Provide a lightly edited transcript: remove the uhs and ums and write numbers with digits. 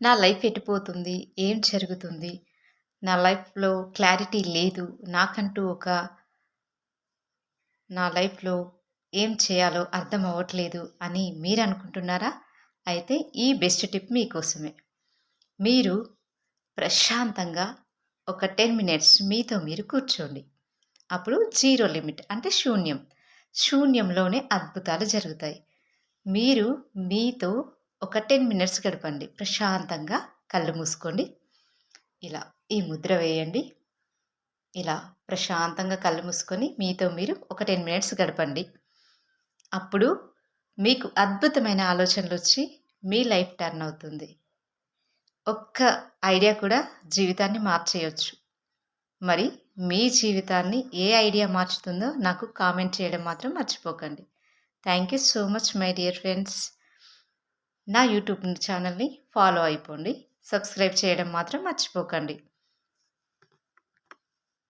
నా లైఫ్ ఎటుపోతుంది? ఏం జరుగుతుంది? నా లైఫ్‌లో క్లారిటీ లేదు. నాకంటూ నా లైఫ్‌లో ఏం చేయాలో అర్థం అవ్వట్లేదు అని మీరనుకుంటున్నారా? అయితే ఈ బెస్ట్ టిప్ మీకోసమే. మీరు ప్రశాంతంగా ఒక 10 మినిట్స్ మీతో మీరు కూర్చోండి. అప్పుడు జీరో లిమిట్ అంటే శూన్యం. శూన్యంలోనే అద్భుతాలు జరుగుతాయి. మీరు మీతో ఒక 10 మినిట్స్ గడపండి. ప్రశాంతంగా కళ్ళు మూసుకోండి. ఇలా ఈ ముద్ర వేయండి. ఇలా ప్రశాంతంగా కళ్ళు మూసుకొని మీతో మీరు ఒక 10 మినిట్స్ గడపండి. అప్పుడు మీకు అద్భుతమైన ఆలోచనలొచ్చి మీ లైఫ్ టర్న్ అవుతుంది. ఒక్క ఐడియా కూడా జీవితాన్ని మార్చేయొచ్చు. మరి మీ జీవితాన్ని ఏ ఐడియా మార్చుతుందో నాకు కామెంట్ చేయడం మాత్రం మర్చిపోకండి. Thank you so much my dear friends. నా యూట్యూబ్ ఛానల్‌ని ఫాలో అయిపోండి. సబ్స్క్రైబ్ చేయడం మాత్రం మర్చిపోకండి.